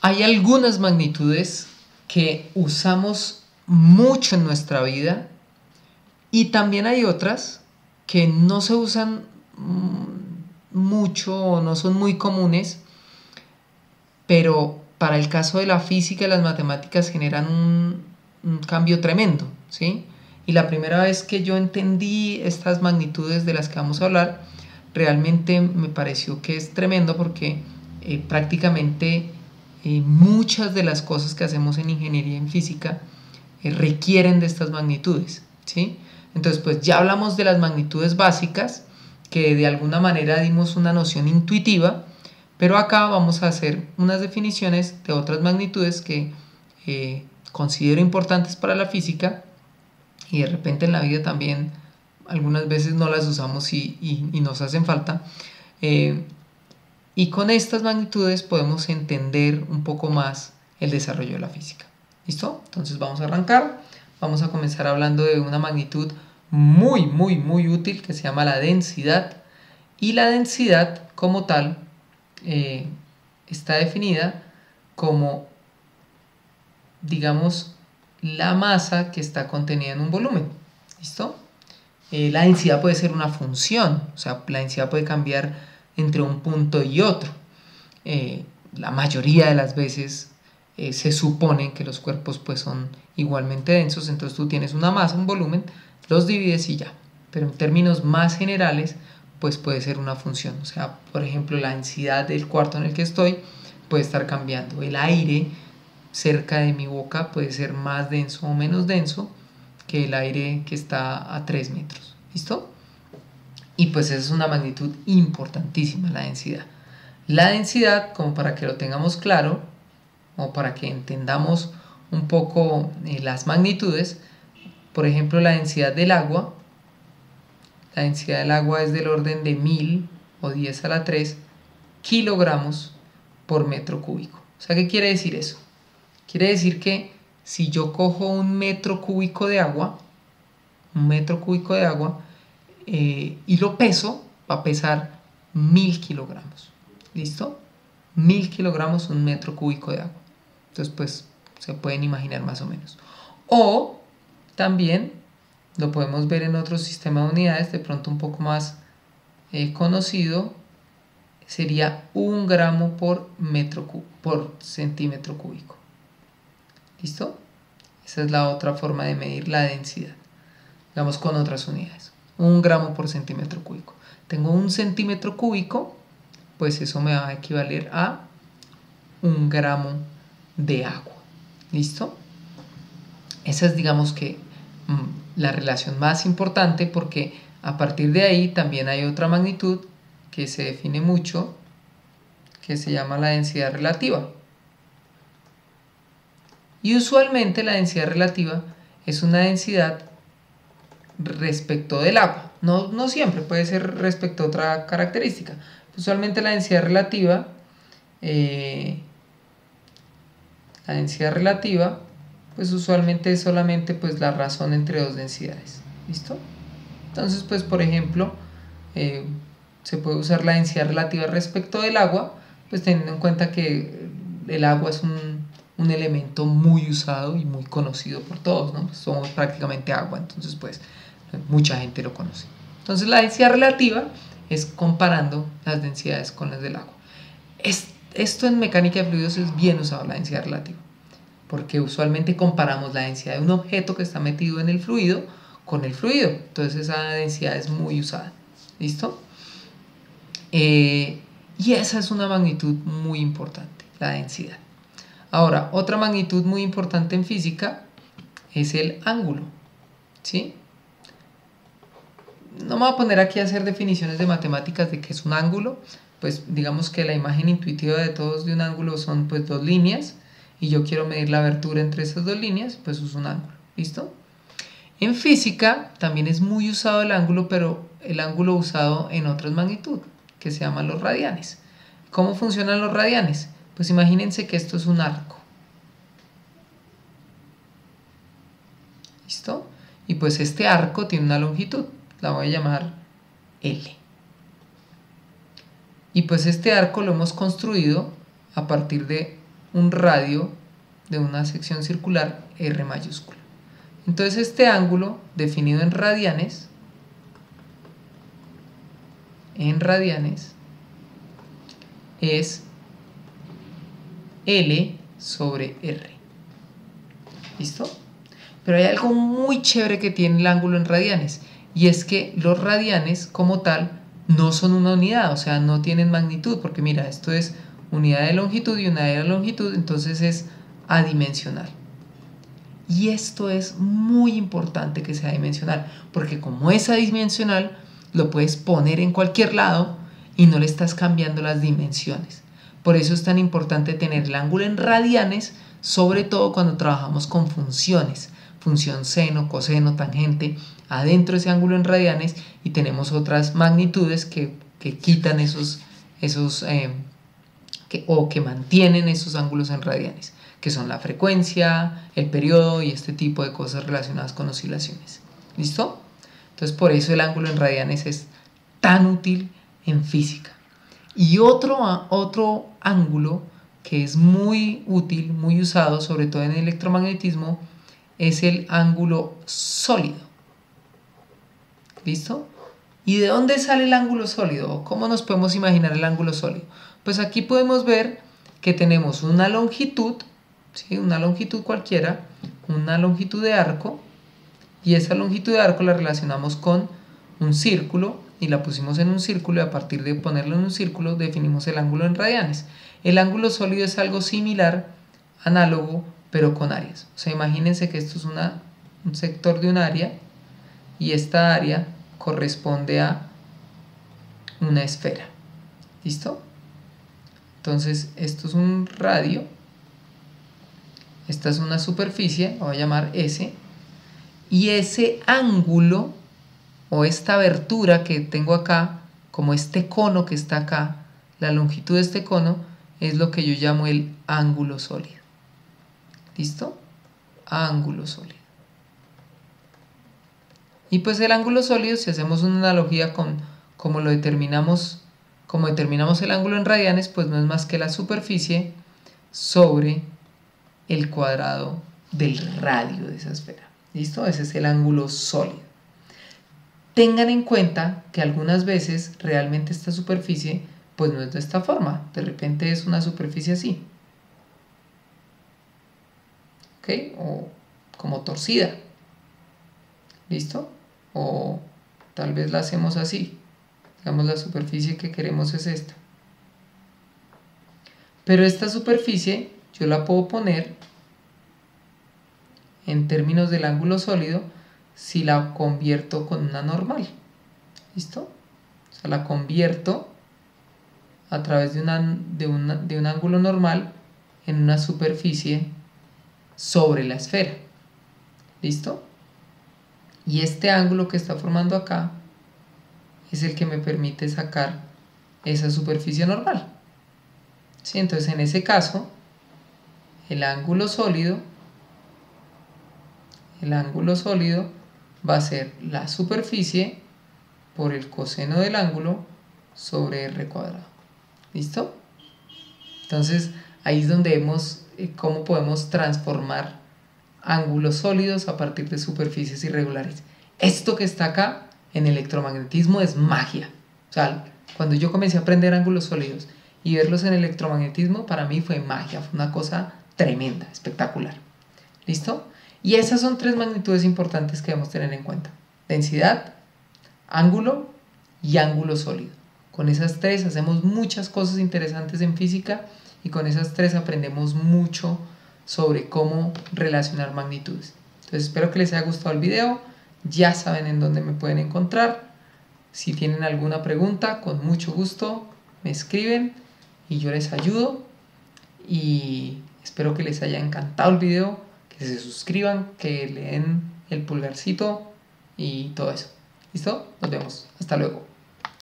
Hay algunas magnitudes que usamos mucho en nuestra vida y también hay otras que no se usan mucho o no son muy comunes, pero para el caso de la física y las matemáticas generan un cambio tremendo, ¿sí? Y la primera vez que yo entendí estas magnitudes de las que vamos a hablar, realmente me pareció que es tremendo porque prácticamente muchas de las cosas que hacemos en ingeniería en física requieren de estas magnitudes, ¿sí? Entonces, pues ya hablamos de las magnitudes básicas, que de alguna manera dimos una noción intuitiva, pero acá vamos a hacer unas definiciones de otras magnitudes que considero importantes para la física y de repente en la vida también algunas veces no las usamos y nos hacen falta. Y con estas magnitudes podemos entender un poco más el desarrollo de la física. ¿Listo? Entonces vamos a arrancar. Vamos a comenzar hablando de una magnitud muy útil que se llama la densidad. Y la densidad como tal está definida como, digamos, la masa que está contenida en un volumen. ¿Listo? La densidad puede ser una función, o sea, la densidad puede cambiar entre un punto y otro. La mayoría de las veces se supone que los cuerpos pues son igualmente densos, entonces tú tienes una masa, un volumen, los divides y ya. Pero en términos más generales, pues puede ser una función. O sea, por ejemplo, la densidad del cuarto en el que estoy puede estar cambiando. El aire cerca de mi boca puede ser más denso o menos denso que el aire que está a 3 metros. ¿Listo? Y pues esa es una magnitud importantísima, la densidad. La densidad, como para que lo tengamos claro, o para que entendamos un poco las magnitudes, por ejemplo, la densidad del agua. La densidad del agua es del orden de 1000 o 10 a la 3 kilogramos por metro cúbico. O sea, ¿qué quiere decir eso? Quiere decir que si yo cojo un metro cúbico de agua, y lo peso, va a pesar 1000 kilogramos. ¿Listo? 1000 kilogramos un metro cúbico de agua. Entonces, pues, se pueden imaginar más o menos. O también lo podemos ver en otro sistema de unidades, de pronto un poco más conocido, sería 1 gramo por centímetro cúbico. ¿Listo? Esa es la otra forma de medir la densidad. Digamos con otras unidades. 1 gramo por centímetro cúbico. Tengo 1 centímetro cúbico, pues eso me va a equivaler a 1 gramo de agua. ¿Listo? Esa es, digamos que, la relación más importante, porque a partir de ahí también hay otra magnitud que se define mucho, que se llama la densidad relativa. Y usualmente la densidad relativa es una densidad respecto del agua. No siempre, puede ser respecto a otra característica. Usualmente la densidad relativa pues usualmente es solamente pues la razón entre dos densidades. ¿Listo? Entonces, pues por ejemplo, se puede usar la densidad relativa respecto del agua, pues teniendo en cuenta que el agua es un elemento muy usado y muy conocido por todos, ¿no? Pues somos prácticamente agua, entonces pues mucha gente lo conoce. Entonces la densidad relativa es comparando las densidades con las del agua. Esto en mecánica de fluidos es bien usado, la densidad relativa, porque usualmente comparamos la densidad de un objeto que está metido en el fluido con el fluido. Entonces esa densidad es muy usada. ¿Listo? Y esa es una magnitud muy importante, la densidad. Ahora, otra magnitud muy importante en física es el ángulo. ¿Sí? No me voy a poner aquí a hacer definiciones de matemáticas de qué es un ángulo. Pues digamos que la imagen intuitiva de todos de un ángulo son pues 2 líneas, y yo quiero medir la abertura entre esas 2 líneas, pues uso un ángulo. ¿Listo? En física también es muy usado el ángulo, pero el ángulo usado en otras magnitudes, que se llaman los radianes. ¿Cómo funcionan los radianes? Pues imagínense que esto es un arco. ¿Listo? Y pues este arco tiene una longitud, la voy a llamar L. Y pues este arco lo hemos construido a partir de un radio de una sección circular R mayúscula. Entonces este ángulo definido en radianes es L sobre R. ¿Listo? Pero hay algo muy chévere que tiene el ángulo en radianes, y es que los radianes como tal no son una unidad, o sea, no tienen magnitud, porque mira, esto es unidad de longitud y unidad de longitud, entonces es adimensional. Y esto es muy importante que sea dimensional, porque como es adimensional, lo puedes poner en cualquier lado y no le estás cambiando las dimensiones. Por eso es tan importante tener el ángulo en radianes, sobre todo cuando trabajamos con funciones, función seno, coseno, tangente, adentro de ese ángulo en radianes, y tenemos otras magnitudes que quitan o que mantienen esos ángulos en radianes, que son la frecuencia, el periodo y este tipo de cosas relacionadas con oscilaciones. ¿Listo? Entonces por eso el ángulo en radianes es tan útil en física. Y otro ángulo que es muy útil, muy usado, sobre todo en electromagnetismo, es el ángulo sólido. ¿Listo? ¿Y de dónde sale el ángulo sólido? ¿Cómo nos podemos imaginar el ángulo sólido? Pues aquí podemos ver que tenemos una longitud, ¿sí? Una longitud cualquiera, una longitud de arco, y esa longitud de arco la relacionamos con un círculo y la pusimos en un círculo, y a partir de ponerlo en un círculo definimos el ángulo en radianes. El ángulo sólido es algo similar, análogo, pero con áreas. O sea, imagínense que esto es un sector de un área, y esta área corresponde a una esfera. ¿Listo? Entonces esto es un radio, esta es una superficie, la voy a llamar S, y ese ángulo o esta abertura que tengo acá, como este cono que está acá, la longitud de este cono es lo que yo llamo el ángulo sólido. ¿Listo? Ángulo sólido. Y pues el ángulo sólido, si hacemos una analogía con como determinamos el ángulo en radianes, pues no es más que la superficie sobre el cuadrado del radio de esa esfera. ¿Listo? Ese es el ángulo sólido. Tengan en cuenta que algunas veces realmente esta superficie pues no es de esta forma, de repente es una superficie así, ¿ok? O como torcida, ¿listo? O tal vez la hacemos así, digamos la superficie que queremos es esta, pero esta superficie yo la puedo poner en términos del ángulo sólido si la convierto con una normal. ¿Listo? O sea, la convierto a través de un ángulo normal en una superficie sobre la esfera. ¿Listo? Y este ángulo que está formando acá es el que me permite sacar esa superficie normal. ¿Sí? Entonces, en ese caso, el ángulo sólido va a ser la superficie por el coseno del ángulo sobre r cuadrado. ¿Listo? Entonces ahí es donde vemos cómo podemos transformar ángulos sólidos a partir de superficies irregulares. Esto que está acá en electromagnetismo es magia. O sea, cuando yo comencé a aprender ángulos sólidos y verlos en electromagnetismo, para mí fue magia, fue una cosa tremenda, espectacular. ¿Listo? Y esas son tres magnitudes importantes que debemos tener en cuenta: densidad, ángulo y ángulo sólido. Con esas tres hacemos muchas cosas interesantes en física, y con esas tres aprendemos mucho sobre cómo relacionar magnitudes. Entonces espero que les haya gustado el video. Ya saben en dónde me pueden encontrar. Si tienen alguna pregunta, con mucho gusto me escriben y yo les ayudo. Y espero que les haya encantado el video, que se suscriban, que le den el pulgarcito y todo eso. ¿Listo? Nos vemos. Hasta luego.